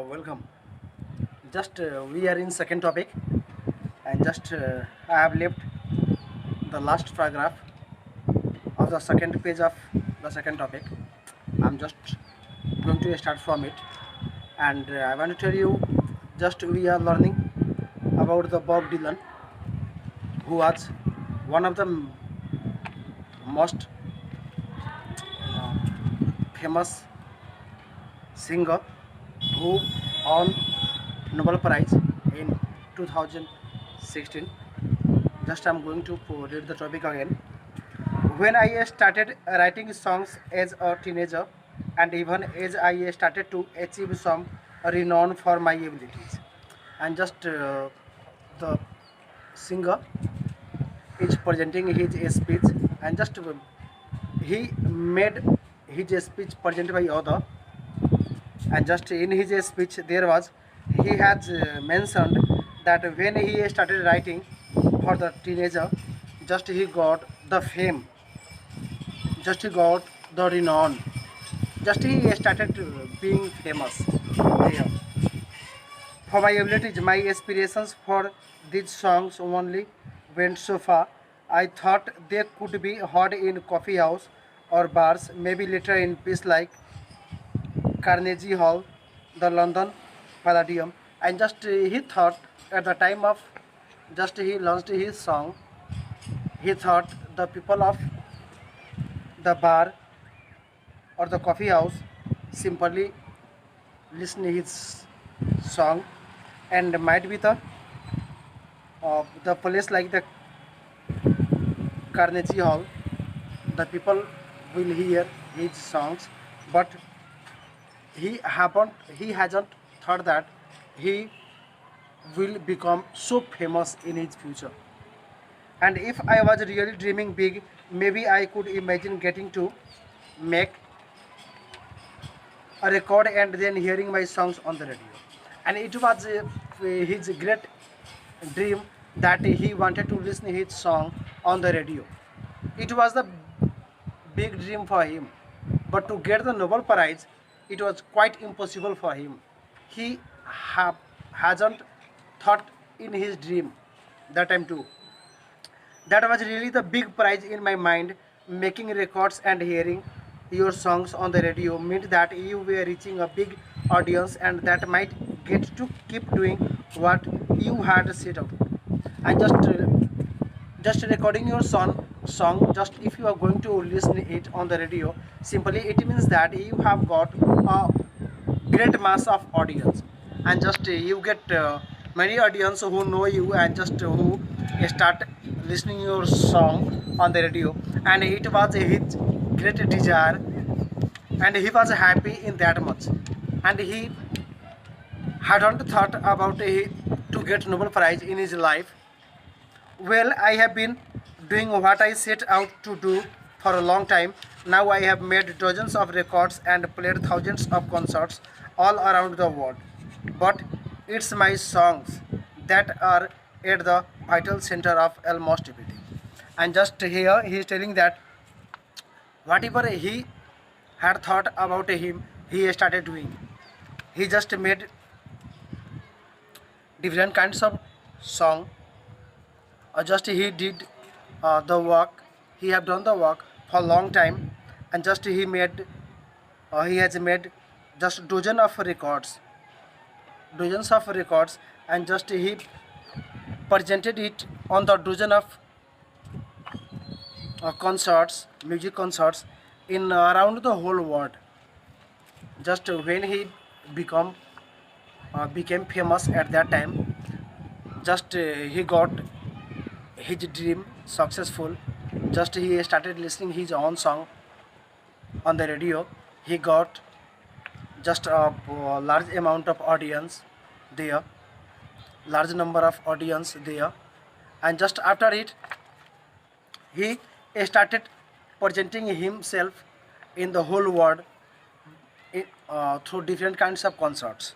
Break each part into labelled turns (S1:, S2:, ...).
S1: Welcome. Just we are in second topic, and just I have left the last paragraph of the second page of the second topic. I'm just going to start from it, and I want to tell you, just we are learning about the Bob Dylan, who was one of the most uh, famous singer who won Nobel Prize in 2016. Just I'm going to read the topic again. When I started writing songs as a teenager, and even as I started to achieve some renown for my abilities, and just the singer is presenting his speech, and just he made his speech presented by other, and just in his speech there was he has mentioned that when he started writing for the teenager, just he got the fame, just he got the renown, just he started being famous there. For my abilities, my aspirations for these songs only went so far. I thought they could be heard in coffee house or bars, maybe later in places like Carnegie Hall, the London Palladium, and just he thought at the time of just he launched his song, he thought the people of the bar or the coffee house simply listen his song, and might be the place like the Carnegie Hall, the people will hear his songs, but he hasn't thought that he will become so famous in his future. And if I was really dreaming big, maybe I could imagine getting to make a record and then hearing my songs on the radio. And it was his great dream that he wanted to listen his song on the radio. It was the big dream for him. But to get the Nobel Prize, it was quite impossible for him. He hasn't thought in his dream that time too. That was really the big prize in my mind. Making records and hearing your songs on the radio meant that you were reaching a big audience, and that might get to keep doing what you had set out. And just recording your song, just if you are going to listen it on the radio, simply it means that you have got a great mass of audience, and just you get many audience who know you, and just who start listening your song on the radio. And it was his great desire, and he was happy in that much, and he hadn't thought about to get Nobel Prize in his life. Well, I have been doing what I set out to do for a long time. Now I have made dozens of records and played thousands of concerts all around the world. But it's my songs that are at the vital center of almost everything. And just here he is telling that whatever he had thought about him, he started doing. He just made different kinds of song, just he did the work, he have done the work for a long time, and just he has made just dozens of records, and just he presented it on the dozen of concerts, music concerts in around the whole world. Just when he become became famous at that time, just he got his dream successful. Just he started listening his own song on the radio. He got just a large amount of audience there, large number of audience there, and just after it he started presenting himself in the whole world through different kinds of concerts.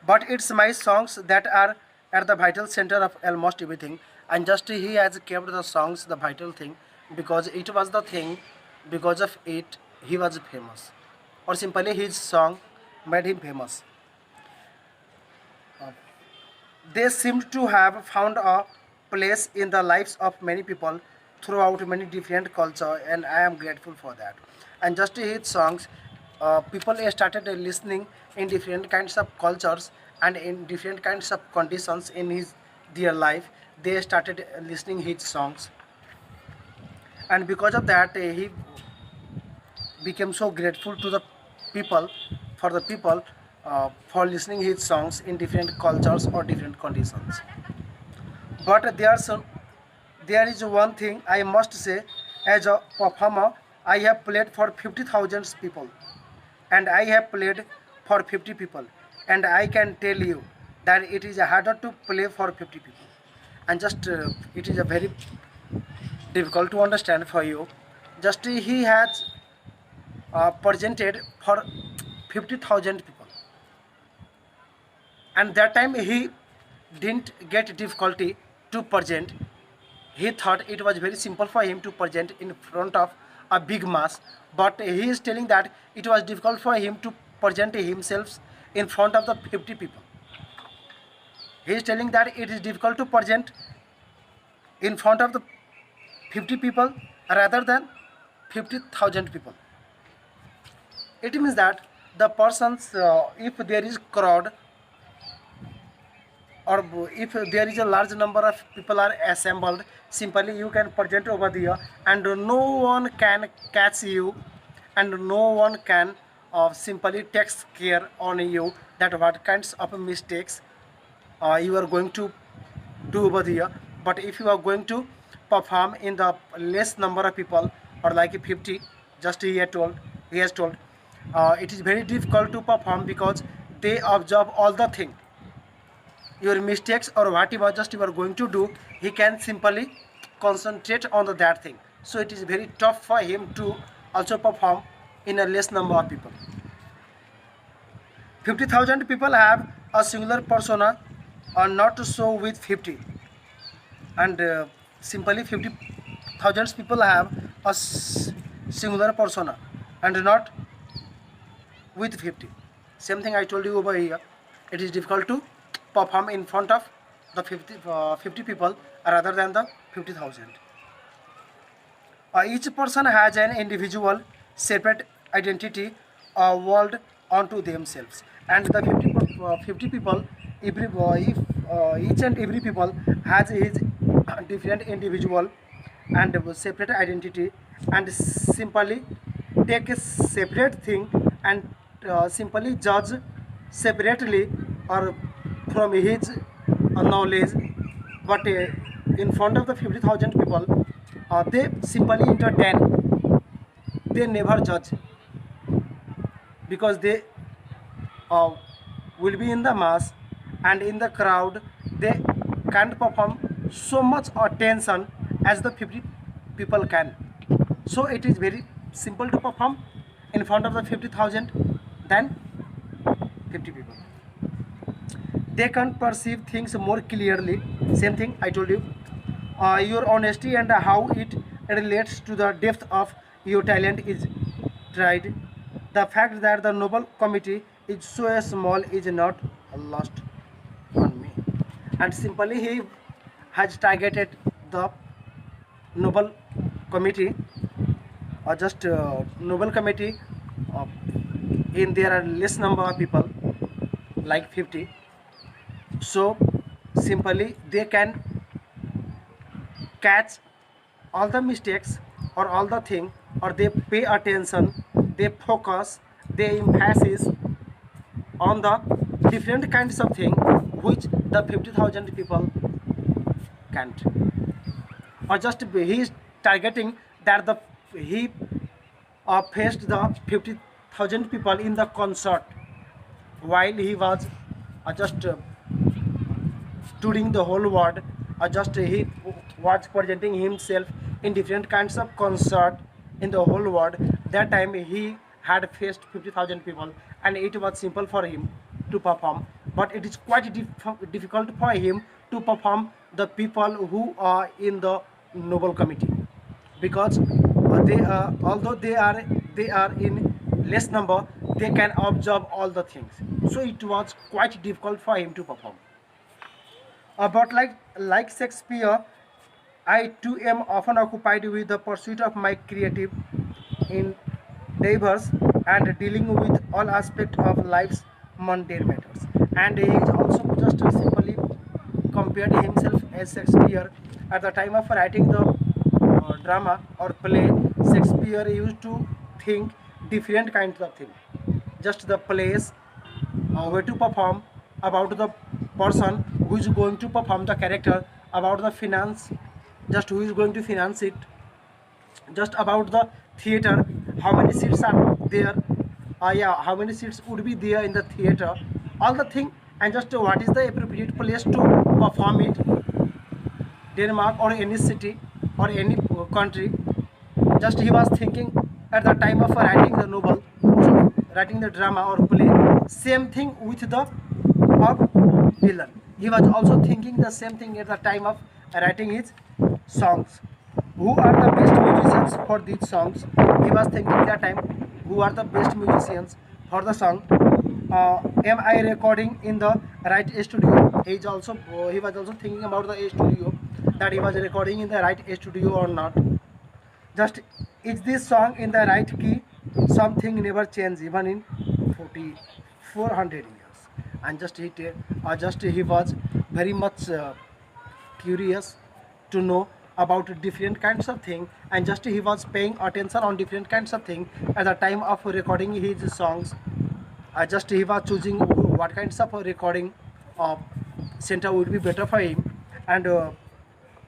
S1: But it's my songs that are at the vital center of almost everything, and just he has kept the songs the vital thing, because it was the thing, because of it he was famous, or simply his song made him famous. Uh, they seem to have found a place in the lives of many people throughout many different cultures, and I am grateful for that. And just his songs, people started listening in different kinds of cultures and in different kinds of conditions in his their life. They started listening his songs, and because of that, he became so grateful to the people, for the people, for listening his songs in different cultures or different conditions. But there is one thing I must say. As a performer, I have played for 50,000 people, and I have played for 50 people, and I can tell you that it is harder to play for 50 people, and just it is a very difficult to understand for you. Just he has presented for 50,000 people, and that time he didn't get difficulty to present. He thought it was very simple for him to present in front of a big mass, but he is telling that it was difficult for him to present himself in front of the 50 people. He is telling that it is difficult to present in front of the 50 people rather than 50,000 people. It means that the persons, if there is crowd, or if there is a large number of people are assembled, simply you can present over there, and no one can catch you, and no one can simply takes care on you that what kinds of mistakes you are going to do over there. But if you are going to perform in the less number of people, or like 50, just he has told, it is very difficult to perform because they observe all the thing, your mistakes or whatever just you are going to do. He can simply concentrate on that thing, so it is very tough for him to also perform in a less number of people. 50,000 people have a singular persona, or not so with 50, and simply 50,000 people have a singular persona and not with 50. Same thing I told you over here. It is difficult to perform in front of the 50 people rather than the 50,000. Each person has an individual separate identity, world onto themselves, and the 50 people, if each and every people has his different individual and separate identity, and simply take a separate thing and simply judge separately or from his knowledge. But in front of the 50,000 people, they simply entertain, they never judge, because they uh, will be in the mass and in the crowd. They can't perform so much attention as the 50 people can, so it is very simple to perform in front of the 50,000 than 50 people. They can perceive things more clearly. Same thing I told you. Your honesty and how it relates to the depth of your talent is tried. The fact that the Nobel Committee is so small is not lost on me. And simply he has targeted the Nobel Committee, or just Nobel Committee, uh, in there are less number of people like 50. So simply they can catch all the mistakes or all the thing, or they pay attention, they focus, they emphasis on the different kinds of thing which the 50,000 people can't. Or just he is targeting that the he faced the 50,000 people in the concert while he was just touring the whole world, or just he was presenting himself in different kinds of concert in the whole world. That time he had faced 50,000 people, and it was simple for him to perform, but it is quite difficult for him to perform the people who are in the Nobel Committee, because they although they are in less number, they can observe all the things. So it was quite difficult for him to perform. But like Shakespeare, I too am often occupied with the pursuit of my creative endeavors and dealing with all aspects of life's mundane matters. And he is also just simply compared himself as Shakespeare at the time of writing the drama or play. Shakespeare used to think different kinds of things. Just the place, where to perform, about the person who is going to perform the character, about the finance, just who is going to finance it, just about the theater, how many seats are there, yeah, how many seats would be there in the theater, all the thing, and just what is the appropriate place to perform it, Denmark or any city or any country. Just he was thinking at the time of writing the novel, sorry, writing the drama or play. Same thing with the Bob Dylan. He was also thinking the same thing at the time of writing his songs. Who are the best musicians for these songs? He was thinking that time. Who are the best musicians for the song? Am I recording in the right studio? He was also thinking about the studio, that he was recording in the right studio or not. Just is this song in the right key? Something never change even in 400 years. And just he was very much curious to know about different kinds of thing, and just he was paying attention on different kinds of thing at the time of recording his songs. Just he was choosing what kinds of recording center would be better for him, and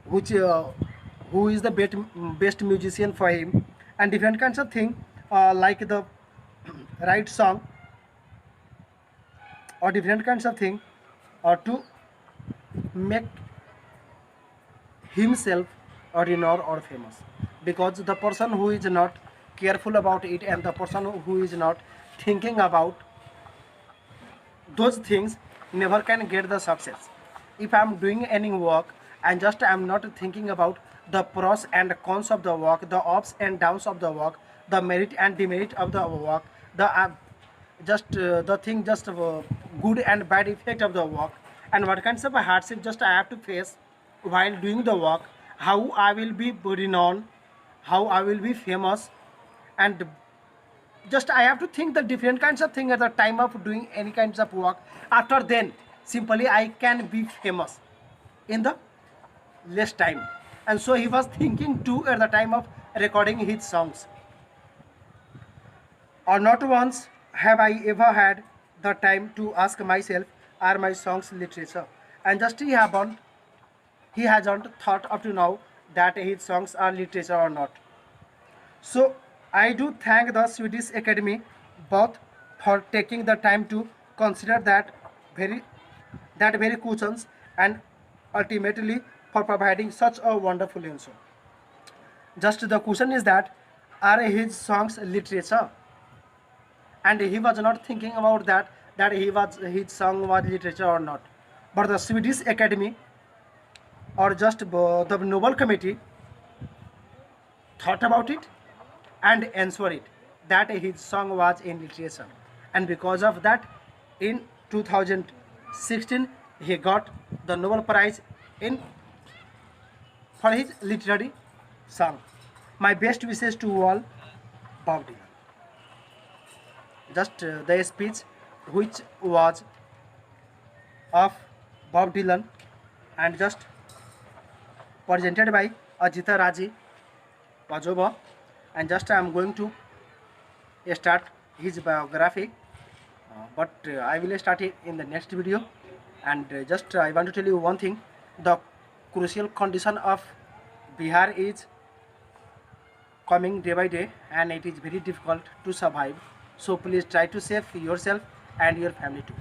S1: which who is the best musician for him, and different kinds of thing, like the right song or different kinds of thing, or to make himself or renowned or famous. Because the person who is not careful about it, and the person who is not thinking about those things, never can get the success. If I am doing any work and just I am not thinking about the pros and cons of the work, the ups and downs of the work, the merit and demerit of the work, the thing, just good and bad effect of the work, and what kinds of hardship just I have to face while doing the work, how I will be renowned, how I will be famous, and just I have to think the different kinds of thing at the time of doing any kinds of work. After then, simply I can be famous in the less time. And so he was thinking too at the time of recording his songs. Or not once have I ever had the time to ask myself, are my songs literature? And just he hasn't thought up to now that his songs are literature or not. So I do thank the Swedish Academy both for taking the time to consider very very questions, and ultimately for providing such a wonderful answer. Just the question is that, are his songs literature? And he was not thinking about that his song was literature or not. But the Swedish Academy, or just the Nobel Committee, thought about it and answered it that his song was in literature. And because of that, in 2016 he got the Nobel Prize in for his literary song. My best wishes to all, Bob Dylan. Just the speech which was of Bob Dylan, and just presented by Ajita Raji Pajova, and just I am going to start his biography, but I will start it in the next video. And just I want to tell you one thing: the crucial condition of Bihar is coming day by day, and it is very difficult to survive. So please try to save yourself and your family too.